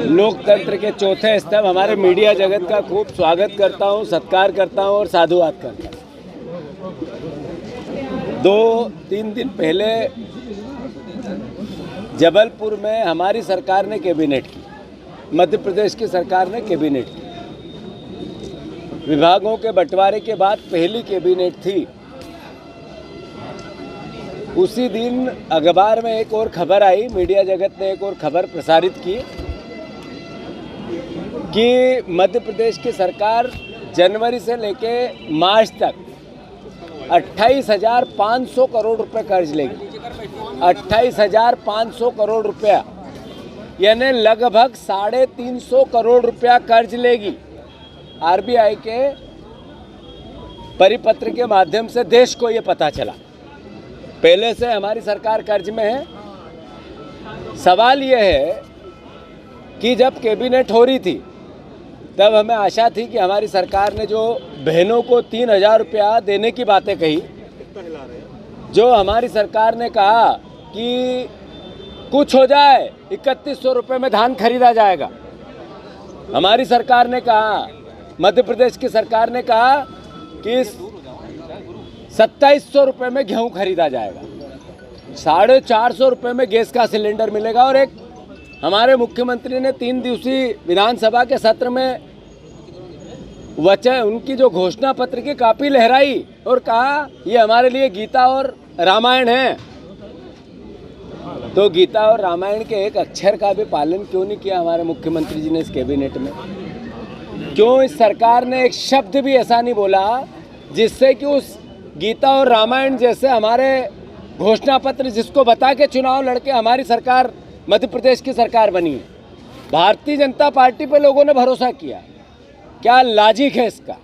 लोकतंत्र के चौथे स्तंभ हमारे मीडिया जगत का खूब स्वागत करता हूं, सत्कार करता हूं और साधुवाद करता हूं। 2-3 दिन पहले जबलपुर में हमारी सरकार ने कैबिनेट की, मध्य प्रदेश की सरकार ने कैबिनेट की। विभागों के बंटवारे के बाद पहली कैबिनेट थी। उसी दिन अखबार में एक और खबर आई, मीडिया जगत ने एक और खबर प्रसारित की कि मध्य प्रदेश की सरकार जनवरी से लेके मार्च तक 28,500 करोड़ रुपए कर्ज लेगी। 28,500 करोड़ रुपया, यानी लगभग 350 करोड़ रुपया कर्ज लेगी। आरबीआई के परिपत्र के माध्यम से देश को ये पता चला। पहले से हमारी सरकार कर्ज में है। सवाल ये है कि जब कैबिनेट हो रही थी तब हमें आशा थी कि हमारी सरकार ने जो बहनों को 3,000 रुपया देने की बातें कही, जो हमारी सरकार ने कहा कि कुछ हो जाए 3100 रुपये में धान खरीदा जाएगा, हमारी सरकार ने कहा, मध्य प्रदेश की सरकार ने कहा कि 2700 रुपये में गेहूं खरीदा जाएगा, 450 रुपये में गैस का सिलेंडर मिलेगा। और एक हमारे मुख्यमंत्री ने 3 दिवसीय विधानसभा के सत्र में वचन, उनकी जो घोषणा पत्र की कॉपी लहराई और कहा ये हमारे लिए गीता और रामायण है। तो गीता और रामायण के एक अक्षर का भी पालन क्यों नहीं किया हमारे मुख्यमंत्री जी ने इस कैबिनेट में? क्यों इस सरकार ने एक शब्द भी ऐसा नहीं बोला जिससे कि उस गीता और रामायण जैसे हमारे घोषणा पत्र जिसको बता के चुनाव लड़के हमारी सरकार मध्य प्रदेश की सरकार बनी है। भारतीय जनता पार्टी पे लोगों ने भरोसा किया। क्या लॉजिक है इसका?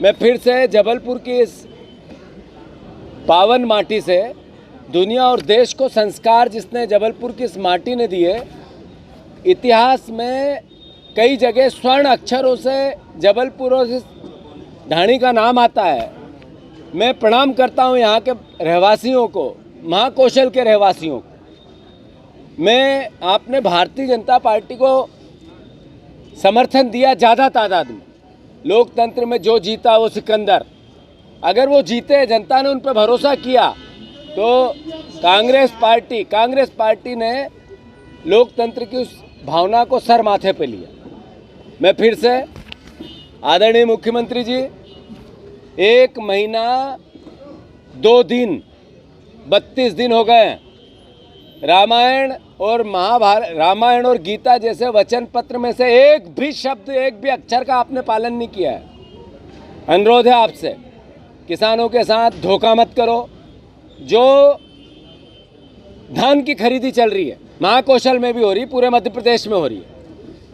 मैं फिर से जबलपुर की इस पावन माटी से दुनिया और देश को संस्कार जिसने जबलपुर की इस माटी ने दिए, इतिहास में कई जगह स्वर्ण अक्षरों से जबलपुर और इस ढाणी का नाम आता है। मैं प्रणाम करता हूं यहाँ के रहवासियों को, महाकौशल के रहवासियों को। मैं आपने भारतीय जनता पार्टी को समर्थन दिया ज़्यादा तादाद में। लोकतंत्र में जो जीता वो सिकंदर। अगर वो जीते, जनता ने उन पर भरोसा किया, तो कांग्रेस पार्टी ने लोकतंत्र की उस भावना को सर माथे पे लिया। मैं फिर से आदरणीय मुख्यमंत्री जी, 1 महीना 2 दिन 32 दिन हो गए हैं। रामायण और गीता जैसे वचन पत्र में से एक भी शब्द, एक भी अक्षर का आपने पालन नहीं किया है। अनुरोध है आपसे, किसानों के साथ धोखा मत करो। जो धान की खरीदी चल रही है, महाकौशल में भी हो रही, पूरे मध्य प्रदेश में हो रही है,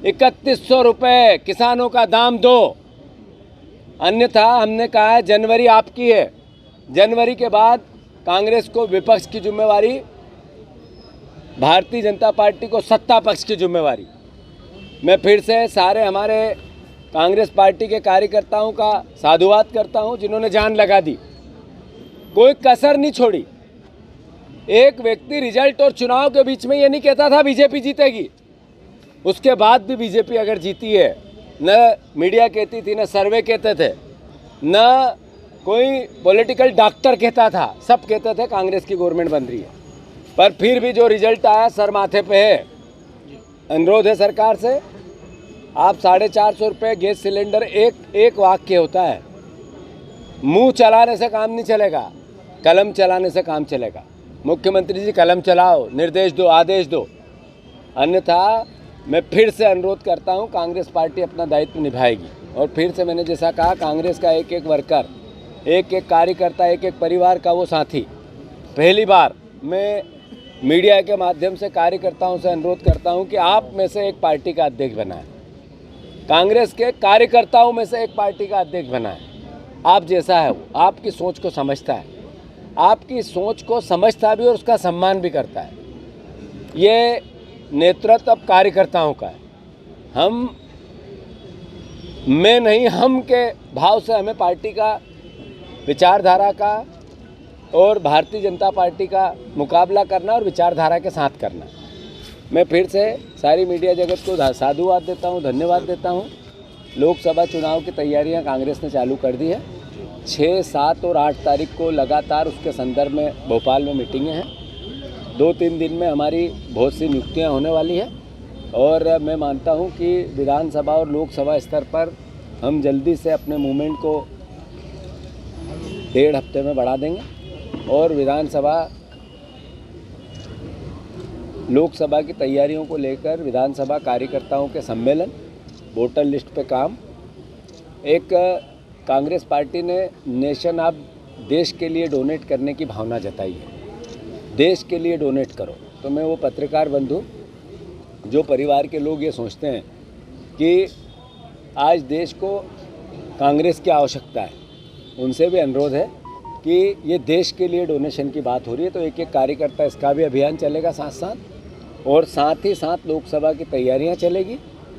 3100 रुपये किसानों का दाम दो। अन्यथा हमने कहा है जनवरी आपकी है। जनवरी के बाद कांग्रेस को विपक्ष की जिम्मेवारी, भारतीय जनता पार्टी को सत्ता पक्ष की जिम्मेवारी। मैं फिर से सारे हमारे कांग्रेस पार्टी के कार्यकर्ताओं का साधुवाद करता हूं जिन्होंने जान लगा दी, कोई कसर नहीं छोड़ी। एक व्यक्ति रिजल्ट और चुनाव के बीच में ये नहीं कहता था बीजेपी जीतेगी, उसके बाद भी बीजेपी अगर जीती है, न मीडिया कहती थी, न सर्वे कहते थे, न कोई पॉलिटिकल डॉक्टर कहता था, सब कहते थे कांग्रेस की गवर्नमेंट बन रही है। पर फिर भी जो रिजल्ट आया सर माथे पे है। अनुरोध है सरकार से, आप 450 रुपये गैस सिलेंडर, एक वाक्य होता है, मुंह चलाने से काम नहीं चलेगा, कलम चलाने से काम चलेगा। मुख्यमंत्री जी कलम चलाओ, निर्देश दो, आदेश दो। अन्यथा मैं फिर से अनुरोध करता हूं, कांग्रेस पार्टी अपना दायित्व निभाएगी। और फिर से मैंने जैसा कहा, कांग्रेस का एक एक वर्कर, एक एक कार्यकर्ता, एक एक परिवार का वो साथी, पहली बार मैं मीडिया के माध्यम से कार्यकर्ताओं से अनुरोध करता हूं कि आप में से एक पार्टी का अध्यक्ष बनाएं, कांग्रेस के कार्यकर्ताओं में से एक पार्टी का अध्यक्ष बनाएं। आप जैसा है वो, आपकी सोच को समझता है, आपकी सोच को समझता भी और उसका सम्मान भी करता है। ये नेतृत्व अब कार्यकर्ताओं का है। मैं नहीं, हम के भाव से हमें पार्टी का, विचारधारा का और भारतीय जनता पार्टी का मुकाबला करना और विचारधारा के साथ करना। मैं फिर से सारी मीडिया जगत को साधुवाद देता हूँ, धन्यवाद देता हूँ। लोकसभा चुनाव की तैयारियां कांग्रेस ने चालू कर दी है। 6, 7 और 8 तारीख को लगातार उसके संदर्भ में भोपाल में मीटिंगें हैं। 2-3 दिन में हमारी बहुत सी नियुक्तियाँ होने वाली है और मैं मानता हूँ कि विधानसभा और लोकसभा स्तर पर हम जल्दी से अपने मूवमेंट को 1.5 हफ्ते में बढ़ा देंगे और विधानसभा लोकसभा की तैयारियों को लेकर विधानसभा कार्यकर्ताओं के सम्मेलन, वोटर लिस्ट पे काम, एक कांग्रेस पार्टी ने नेशन आप देश के लिए डोनेट करने की भावना जताई है। देश के लिए डोनेट करो। तो मैं वो पत्रकार बंधु जो परिवार के लोग ये सोचते हैं कि आज देश को कांग्रेस की आवश्यकता है, उनसे भी अनुरोध है कि ये देश के लिए डोनेशन की बात हो रही है तो एक कार्यकर्ता इसका भी अभियान चलेगा साथ और साथ ही साथ लोकसभा की तैयारियां चलेगी।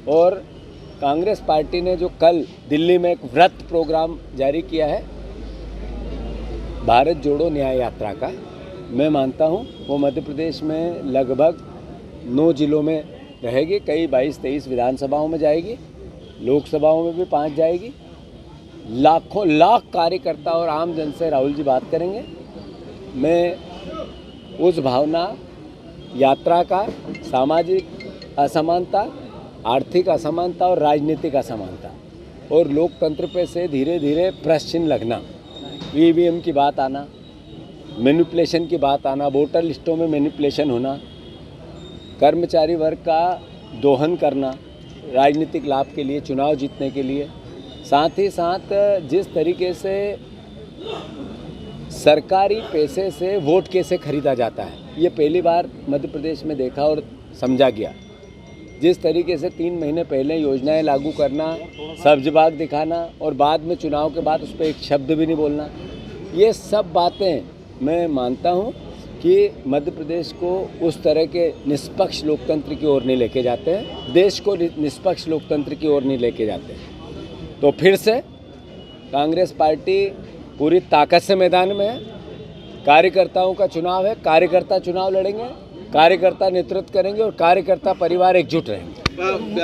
और कांग्रेस पार्टी ने जो कल दिल्ली में एक व्रत प्रोग्राम जारी किया है भारत जोड़ो न्याय यात्रा का, मैं मानता हूँ वो मध्य प्रदेश में लगभग 9 जिलों में रहेगी, कई 22-23 विधानसभाओं में जाएगी, लोकसभाओं में भी 5 जाएगी। लाखों लाख कार्यकर्ता और आम जन से राहुल जी बात करेंगे। मैं उस भावना यात्रा का सामाजिक असमानता, आर्थिक असमानता और राजनीतिक असमानता और लोकतंत्र पे से धीरे धीरे प्रश्न लगना, ईवीएम की बात आना, मैनिपुलेशन की बात आना, वोटर लिस्टों में मैनिपुलेशन होना, कर्मचारी वर्ग का दोहन करना राजनीतिक लाभ के लिए, चुनाव जीतने के लिए, साथ ही साथ जिस तरीके से सरकारी पैसे से वोट कैसे खरीदा जाता है, ये पहली बार मध्य प्रदेश में देखा और समझा गया। जिस तरीके से 3 महीने पहले योजनाएं लागू करना, सब्ज बाग दिखाना और बाद में चुनाव के बाद उस पर एक शब्द भी नहीं बोलना, ये सब बातें मैं मानता हूँ कि मध्य प्रदेश को उस तरह के निष्पक्ष लोकतंत्र की ओर नहीं लेके जाते हैं, देश को निष्पक्ष लोकतंत्र की ओर नहीं लेके जाते हैं। तो फिर से कांग्रेस पार्टी पूरी ताकत से मैदान में है। कार्यकर्ताओं का चुनाव है, कार्यकर्ता चुनाव लड़ेंगे, कार्यकर्ता नेतृत्व करेंगे और कार्यकर्ता परिवार एकजुट रहेंगे।